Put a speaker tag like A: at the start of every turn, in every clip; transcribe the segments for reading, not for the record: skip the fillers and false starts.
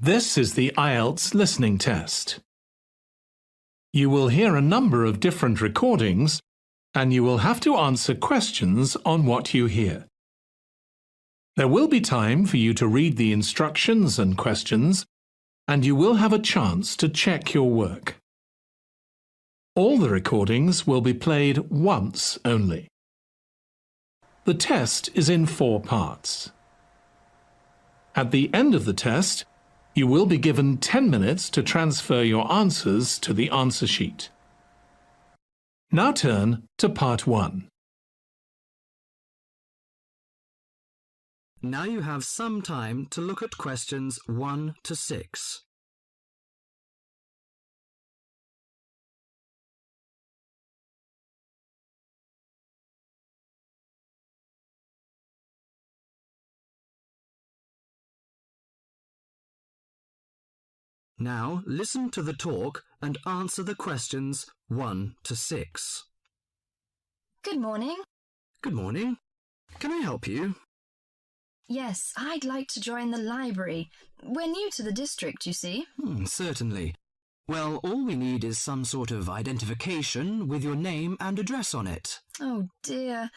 A: This is the IELTS listening test. You will hear a number of different recordings, and you will have to answer questions on what you hear. There will be time for you to read the instructions and questions, and you will have a chance to check your work. All the recordings will be played once only. The test is in 4 parts. At the end of the test, you will be given 10 minutes to transfer your answers to the answer sheet. Now turn to Part 1.
B: Now you have some time to look at questions 1 to 6. Now listen to the talk and answer the questions 1 to 6.
C: Good morning.
B: Good morning. Can I help you?
C: Yes, I'd like to join the library. We're new to the district, you see.
B: Certainly. Well, all we need is some sort of identification with your name and address on it.
C: Oh dear.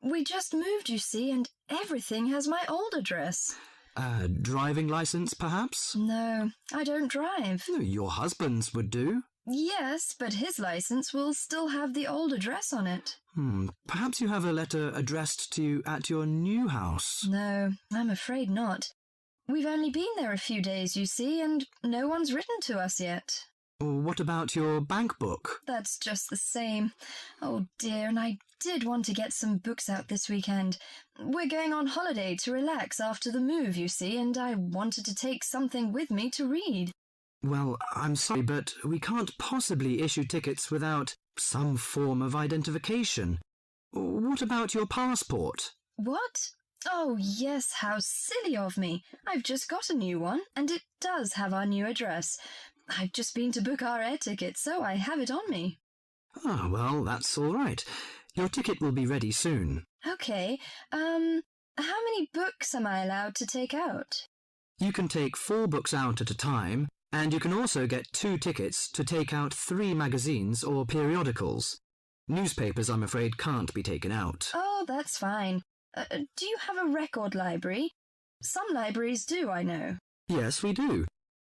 C: We just moved, you see, and everything has my old address.
B: Driving license, perhaps?
C: No, I don't drive.
B: Your husband's would do.
C: Yes, but his license will still have the old address on it.
B: Perhaps you have a letter addressed to you at your new house.
C: No, I'm afraid not. We've only been there a few days, you see, and no one's written to us yet.
B: What about your bank book?
C: That's just the same. Oh dear, and I did want to get some books out this weekend. We're going on holiday to relax after the move, you see, and I wanted to take something with me to read.
B: Well, I'm sorry, but we can't possibly issue tickets without some form of identification. What about your passport?
C: What? Oh, yes, how silly of me. I've just got a new one, and it does have our new address. I've just been to book our air ticket, so I have it on me.
B: Well, that's all right. Your ticket will be ready soon.
C: Okay, how many books am I allowed to take out?
B: You can take 4 books out at a time, and you can also get 2 tickets to take out 3 magazines or periodicals. Newspapers, I'm afraid, can't be taken out.
C: Oh, that's fine. Do you have a record library? Some libraries do, I know.
B: Yes, we do.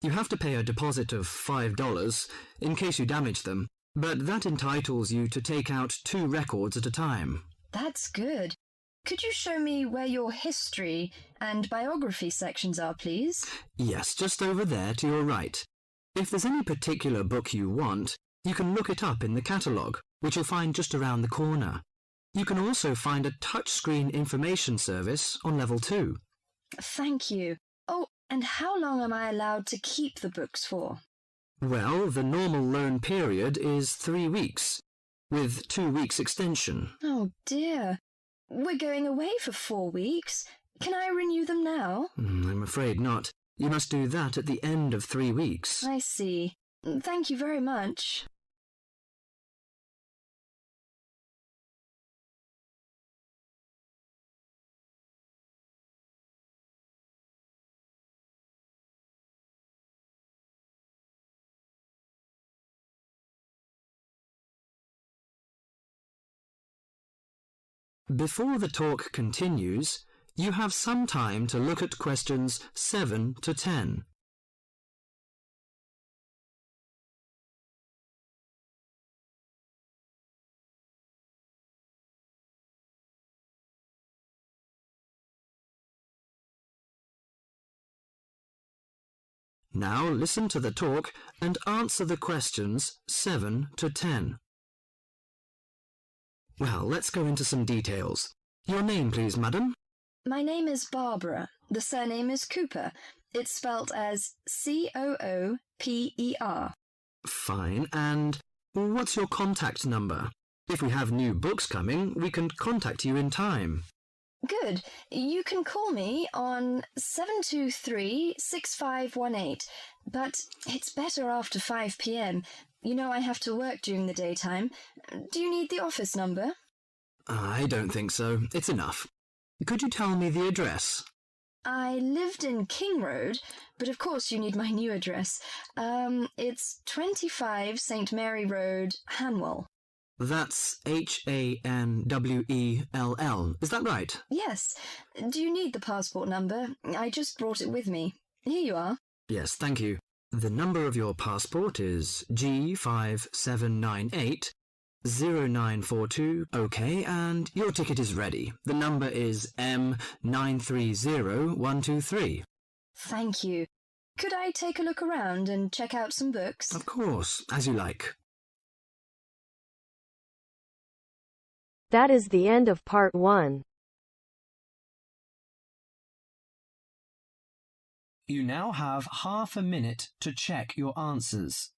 B: You have to pay a deposit of $5 in case you damage them, but that entitles you to take out 2 records at a time.
C: That's good. Could you show me where your history and biography sections are, please?
B: Yes, just over there to your right. If there's any particular book you want, you can look it up in the catalogue, which you'll find just around the corner. You can also find a touchscreen information service on level 2.
C: Thank you. Oh, and how long am I allowed to keep the books for?
B: Well, the normal loan period is 3 weeks, with 2 weeks extension.
C: Oh dear. We're going away for 4 weeks. Can I renew them now?
B: I'm afraid not. You must do that at the end of 3 weeks.
C: I see. Thank you very much.
B: Before the talk continues, you have some time to look at questions 7 to 10. Now listen to the talk and answer the questions 7 to 10. Well, let's go into some details. Your name, please, madam?
C: My name is Barbara. The surname is Cooper. It's spelt as Cooper.
B: Fine. And what's your contact number? If we have new books coming, we can contact you in time.
C: Good. You can call me on 723-6518, but it's better after 5 p.m. You know I have to work during the daytime. Do you need the office number?
B: I don't think so. It's enough. Could you tell me the address?
C: I lived in King Road, but of course you need my new address. It's 25 St. Mary Road, Hanwell.
B: That's Hanwell. Is that right?
C: Yes. Do you need the passport number? I just brought it with me. Here you are.
B: Yes, thank you. The number of your passport is G57980942. OK, and your ticket is ready. The number is M930123.
C: Thank you. Could I take a look around and check out some books?
B: Of course, as you like.
D: That is the end of part 1.
B: You now have half a minute to check your answers.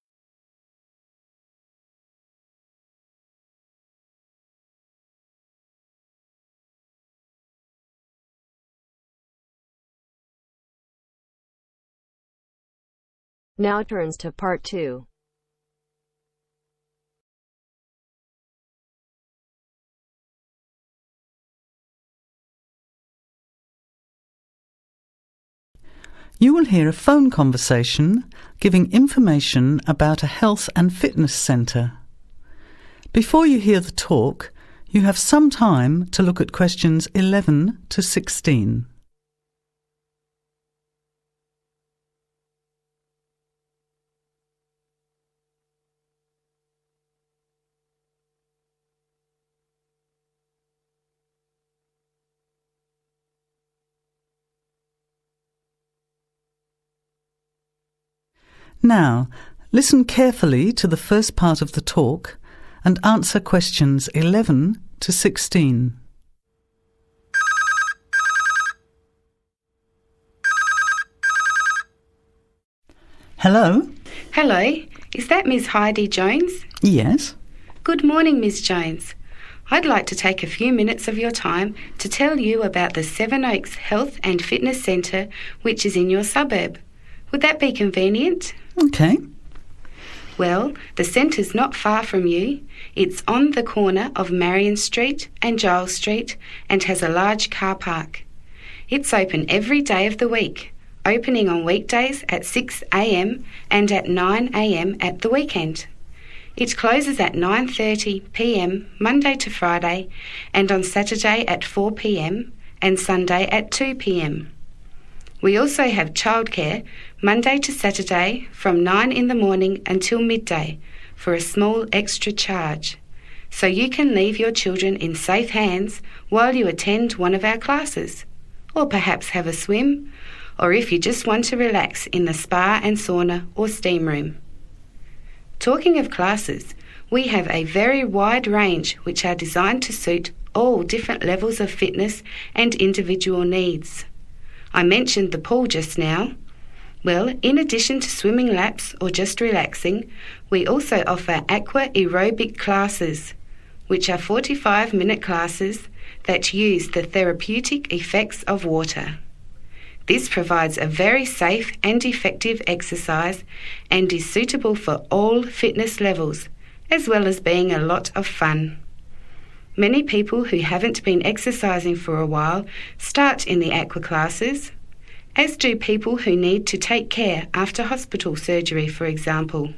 D: Now turns to part 2.
E: You will hear a phone conversation giving information about a health and fitness centre. Before you hear the talk, you have some time to look at questions 11 to 16. Now, listen carefully to the first part of the talk and answer questions 11 to 16. Hello?
F: Hello, is that Miss Heidi Jones?
E: Yes?
F: Good morning, Miss Jones. I'd like to take a few minutes of your time to tell you about the Seven Oaks Health and Fitness Centre, which is in your suburb. Would that be convenient?
E: OK.
F: Well, the centre's not far from you. It's on the corner of Marion Street and Giles Street and has a large car park. It's open every day of the week, opening on weekdays at 6 a.m. and at 9 a.m. at the weekend. It closes at 9:30 p.m. Monday to Friday and on Saturday at 4 p.m. and Sunday at 2 p.m. We also have childcare Monday to Saturday from 9 in the morning until midday for a small extra charge, so you can leave your children in safe hands while you attend one of our classes, or perhaps have a swim, or if you just want to relax in the spa and sauna or steam room. Talking of classes, we have a very wide range which are designed to suit all different levels of fitness and individual needs. I mentioned the pool just now. Well, in addition to swimming laps or just relaxing, we also offer aqua aerobic classes, which are 45-minute classes that use the therapeutic effects of water. This provides a very safe and effective exercise and is suitable for all fitness levels, as well as being a lot of fun. Many people who haven't been exercising for a while start in the aqua classes, as do people who need to take care after hospital surgery, for example.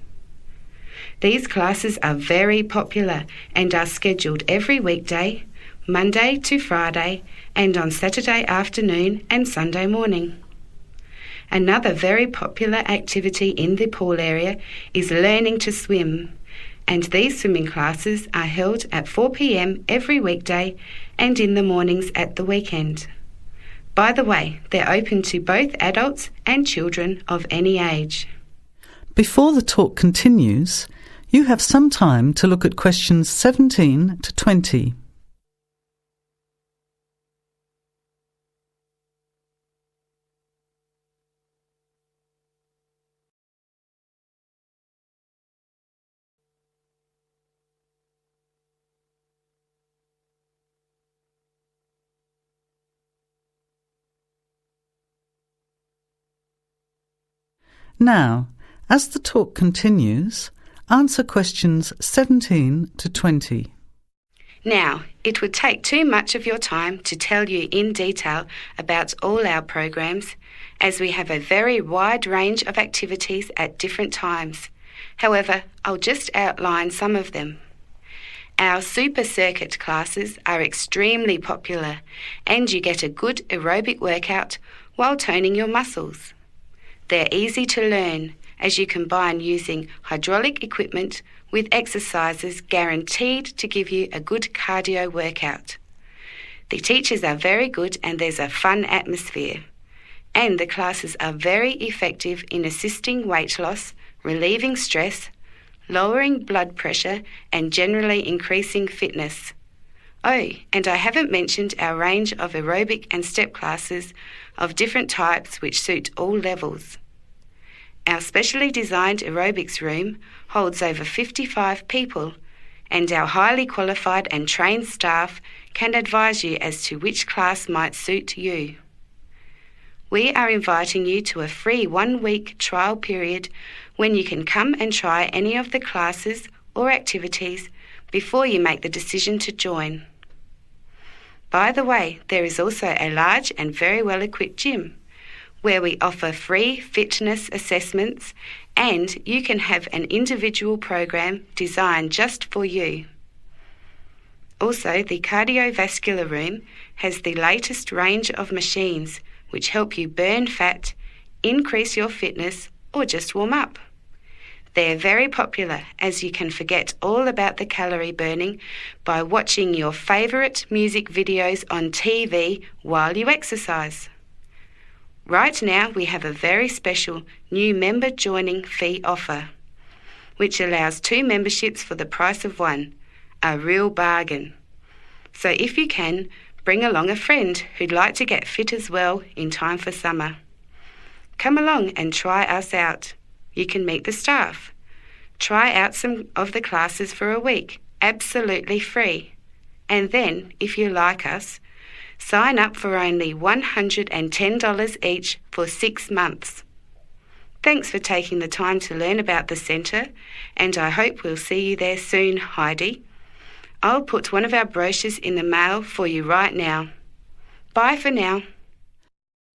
F: These classes are very popular and are scheduled every weekday, Monday to Friday, and on Saturday afternoon and Sunday morning. Another very popular activity in the pool area is learning to swim, and these swimming classes are held at 4 p.m. every weekday and in the mornings at the weekend. By the way, they're open to both adults and children of any age.
E: Before the talk continues, you have some time to look at questions 17 to 20. Now, as the talk continues, answer questions 17 to 20.
F: Now, it would take too much of your time to tell you in detail about all our programs, as we have a very wide range of activities at different times. However, I'll just outline some of them. Our super circuit classes are extremely popular, and you get a good aerobic workout while toning your muscles. They're easy to learn, as you combine using hydraulic equipment with exercises guaranteed to give you a good cardio workout. The teachers are very good and there's a fun atmosphere. And the classes are very effective in assisting weight loss, relieving stress, lowering blood pressure and generally increasing fitness. Oh, and I haven't mentioned our range of aerobic and step classes of different types which suit all levels. Our specially designed aerobics room holds over 55 people, and our highly qualified and trained staff can advise you as to which class might suit you. We are inviting you to a free 1-week trial period when you can come and try any of the classes or activities before you make the decision to join. By the way, there is also a large and very well-equipped gym where we offer free fitness assessments, and you can have an individual program designed just for you. Also, the cardiovascular room has the latest range of machines which help you burn fat, increase your fitness, or just warm up. They're very popular, as you can forget all about the calorie burning by watching your favourite music videos on TV while you exercise. Right now, we have a very special new member joining fee offer, which allows 2 memberships for the price of 1, a real bargain. So if you can, bring along a friend who'd like to get fit as well in time for summer. Come along and try us out. You can meet the staff. Try out some of the classes for a week, absolutely free. And then, if you like us, sign up for only $110 each for 6 months. Thanks for taking the time to learn about the centre, and I hope we'll see you there soon, Heidi. I'll put one of our brochures in the mail for you right now. Bye for now.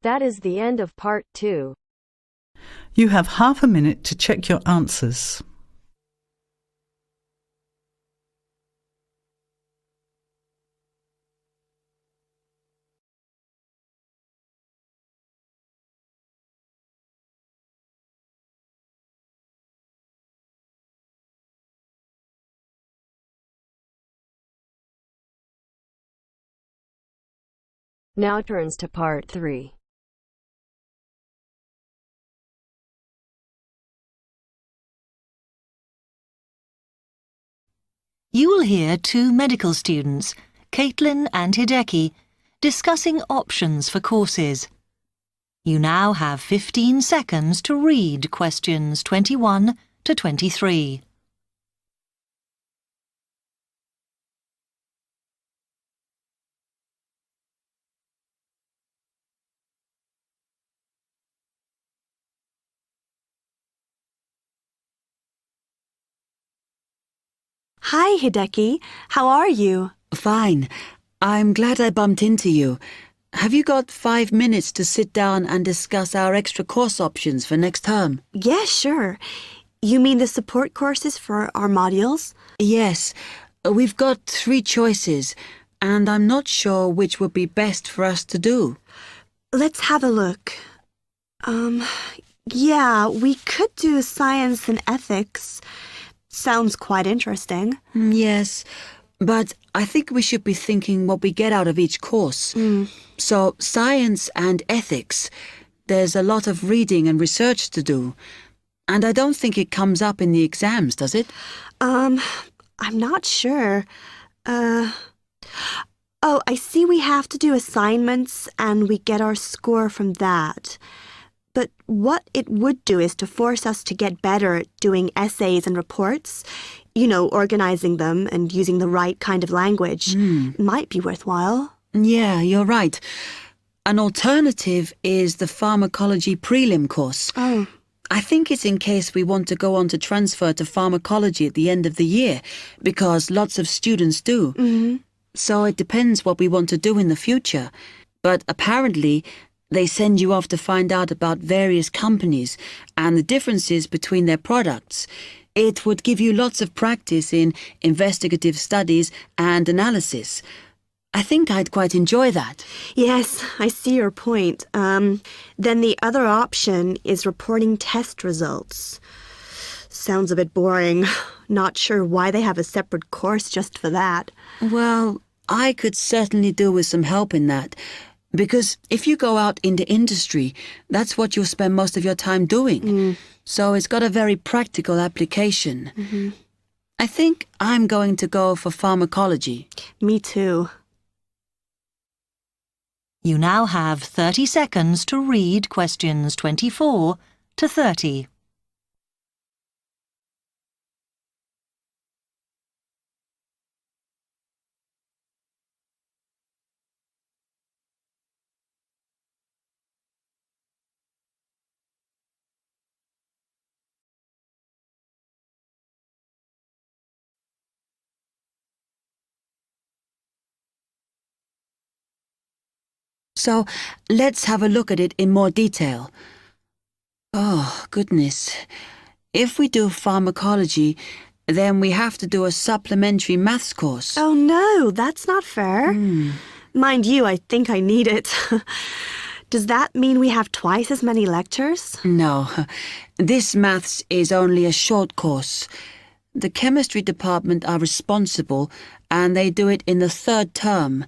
D: That is the end of part 2.
E: You have half a minute to check your answers.
D: Now turns to part 3.
G: You will hear 2 medical students, Caitlin and Hideki, discussing options for courses. You now have 15 seconds to read questions 21 to 23.
H: Hi, Hideki. How are you?
I: Fine. I'm glad I bumped into you. Have you got 5 minutes to sit down and discuss our extra course options for next term?
H: Yeah, sure. You mean the support courses for our modules?
I: Yes. We've got 3 choices, and I'm not sure which would be best for us to do.
H: Let's have a look. Yeah, we could do science and ethics. Sounds quite interesting.
I: Yes, but I think we should be thinking what we get out of each course. So, science and ethics, there's a lot of reading and research to do. And I don't think it comes up in the exams, does it?
H: I'm not sure. Oh, I see we have to do assignments and we get our score from that. But what it would do is to force us to get better at doing essays and reports. You know, organizing them and using the right kind of language. Might be worthwhile.
I: Yeah, you're right. An alternative is the pharmacology prelim course.
H: Oh.
I: I think it's in case we want to go on to transfer to pharmacology at the end of the year, because lots of students do.
H: Mm-hmm.
I: So it depends what we want to do in the future. But apparently, they send you off to find out about various companies and the differences between their products. It would give you lots of practice in investigative studies and analysis. I think I'd quite enjoy that.
H: Yes, I see your point. Then the other option is reporting test results. Sounds a bit boring. Not sure why they have a separate course just for that.
I: Well, I could certainly do with some help in that. Because if you go out into industry, that's what you'll spend most of your time doing. So it's got a very practical application.
H: Mm-hmm.
I: I think I'm going to go for pharmacology.
H: Me too.
G: You now have 30 seconds to read questions 24 to 30.
I: So let's have a look at it in more detail. Oh, goodness. If we do pharmacology, then we have to do a supplementary maths course.
H: Oh no, that's not fair. Mind you, I think I need it. Does that mean we have twice as many lectures?
I: No, this maths is only a short course. The chemistry department are responsible and they do it in the 3rd term.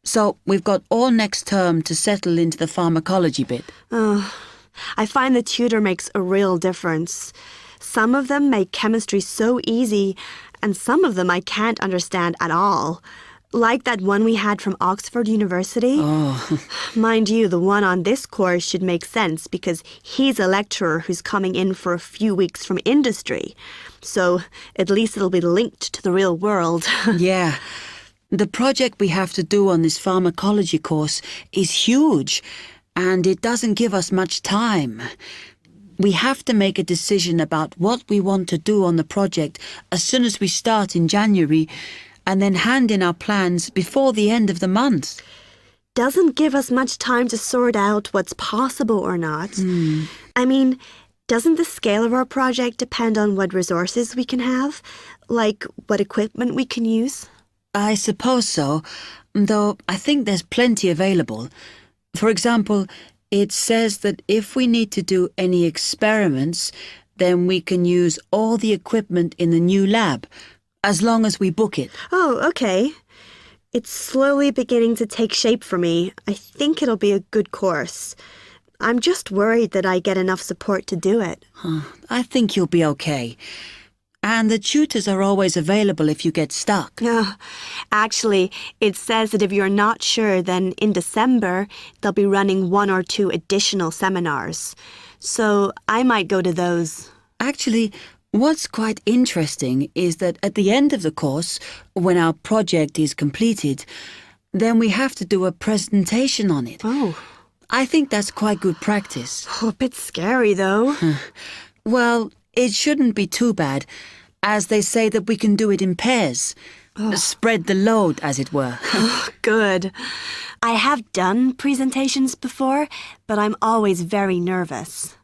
I: So we've got all next term to settle into the pharmacology bit.
H: I find the tutor makes a real difference. Some of them make chemistry so easy, and some of them I can't understand at all. Like that one we had from Oxford University.
I: Oh.
H: Mind you, the one on this course should make sense because he's a lecturer who's coming in for a few weeks from industry. So at least it'll be linked to the real world.
I: Yeah. The project we have to do on this pharmacology course is huge, and it doesn't give us much time. We have to make a decision about what we want to do on the project as soon as we start in January, and then hand in our plans before the end of the month.
H: Doesn't give us much time to sort out what's possible or not. I mean, doesn't the scale of our project depend on what resources we can have? Like what equipment we can use?
I: I suppose so, though I think there's plenty available. For example, it says that if we need to do any experiments, then we can use all the equipment in the new lab, as long as we book it.
H: Oh, okay. It's slowly beginning to take shape for me. I think it'll be a good course. I'm just worried that I get enough support to do it.
I: I think you'll be okay. And the tutors are always available if you get stuck.
H: Actually, it says that if you're not sure, then in December, they'll be running 1 or 2 additional seminars. So I might go to those.
I: Actually, what's quite interesting is that at the end of the course, when our project is completed, then we have to do a presentation on it.
H: Oh.
I: I think that's quite good practice.
H: A bit scary, though.
I: Well, it shouldn't be too bad, as they say that we can do it in pairs. Spread the load, as it were.
H: Good. I have done presentations before, but I'm always very nervous.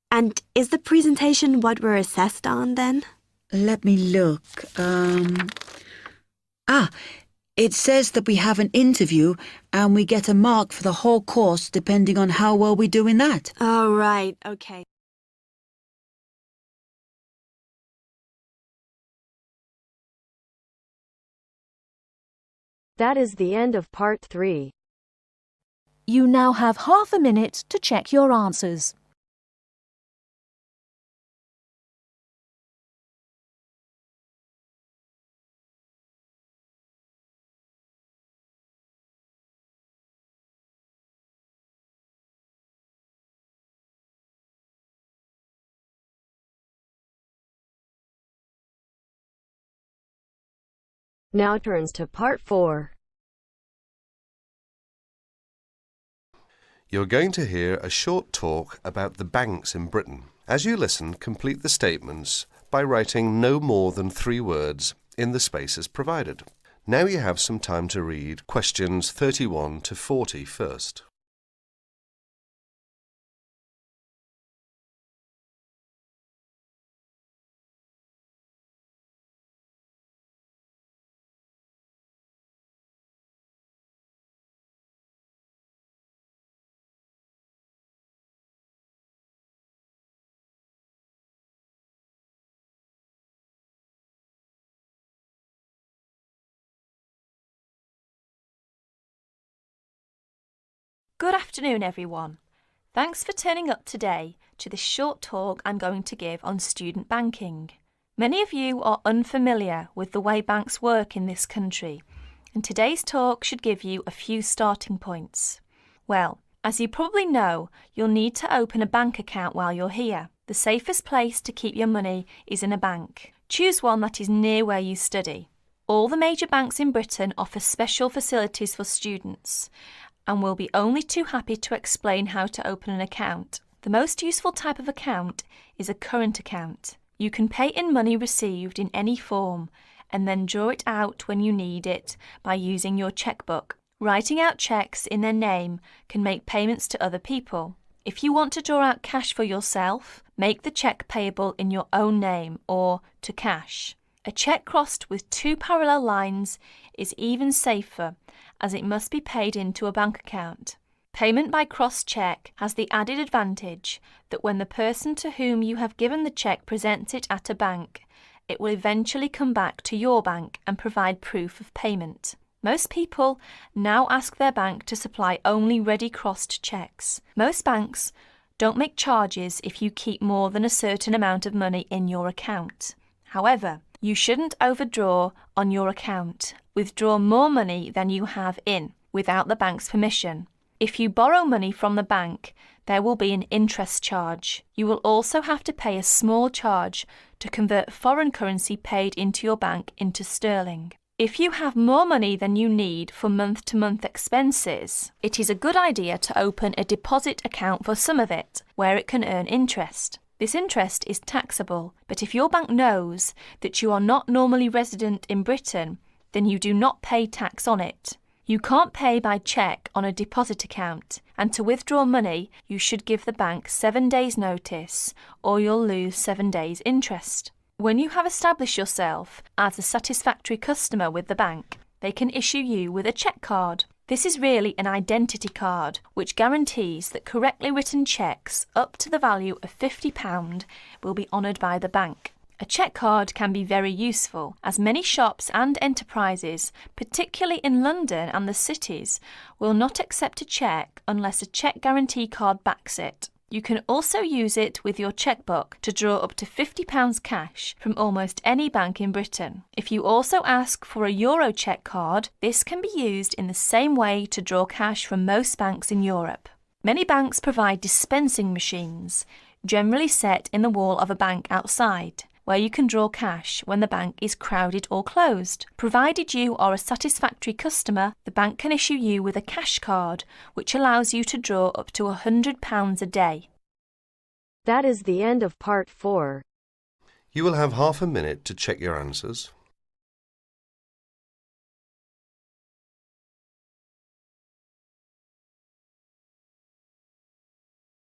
H: And is the presentation what we're assessed on, then?
I: Let me look. It says that we have an interview and we get a mark for the whole course depending on how well we do in that.
H: Oh, right. Okay.
D: That is the end of part 3.
J: You now have half a minute to check your answers.
D: Now turns to part 4.
K: You're going to hear a short talk about the banks in Britain. As you listen, complete the statements by writing no more than 3 words in the spaces provided. Now you have some time to read questions 31 to 40 first.
J: Good afternoon, everyone. Thanks for turning up today to this short talk I'm going to give on student banking. Many of you are unfamiliar with the way banks work in this country, and today's talk should give you a few starting points. Well, as you probably know, you'll need to open a bank account while you're here. The safest place to keep your money is in a bank. Choose one that is near where you study. All the major banks in Britain offer special facilities for students, and we'll be only too happy to explain how to open an account. The most useful type of account is a current account. You can pay in money received in any form and then draw it out when you need it by using your checkbook. Writing out cheques in their name can make payments to other people. If you want to draw out cash for yourself, make the cheque payable in your own name or to cash. A cheque crossed with 2 parallel lines is even safer, as it must be paid into a bank account. Payment by crossed cheque has the added advantage that when the person to whom you have given the cheque presents it at a bank, it will eventually come back to your bank and provide proof of payment. Most people now ask their bank to supply only ready crossed cheques. Most banks don't make charges if you keep more than a certain amount of money in your account. However, you shouldn't overdraw on your account. Withdraw more money than you have in, without the bank's permission. If you borrow money from the bank, there will be an interest charge. You will also have to pay a small charge to convert foreign currency paid into your bank into sterling. If you have more money than you need for month-to-month expenses, it is a good idea to open a deposit account for some of it, where it can earn interest. This interest is taxable, but if your bank knows that you are not normally resident in Britain, then you do not pay tax on it. You can't pay by cheque on a deposit account, and to withdraw money, you should give the bank 7 days' notice, or you'll lose 7 days' interest. When you have established yourself as a satisfactory customer with the bank, they can issue you with a cheque card. This is really an identity card, which guarantees that correctly written cheques up to the value of £50 will be honoured by the bank. A cheque card can be very useful, as many shops and enterprises, particularly in London and the cities, will not accept a cheque unless a cheque guarantee card backs it. You can also use it with your chequebook to draw up to £50 cash from almost any bank in Britain. If you also ask for a Euro cheque card, this can be used in the same way to draw cash from most banks in Europe. Many banks provide dispensing machines, generally set in the wall of a bank outside, where you can draw cash when the bank is crowded or closed. Provided you are a satisfactory customer, the bank can issue you with a cash card, which allows you to draw up to £100 a day.
D: That is the end of part 4.
K: You will have half a minute to check your answers.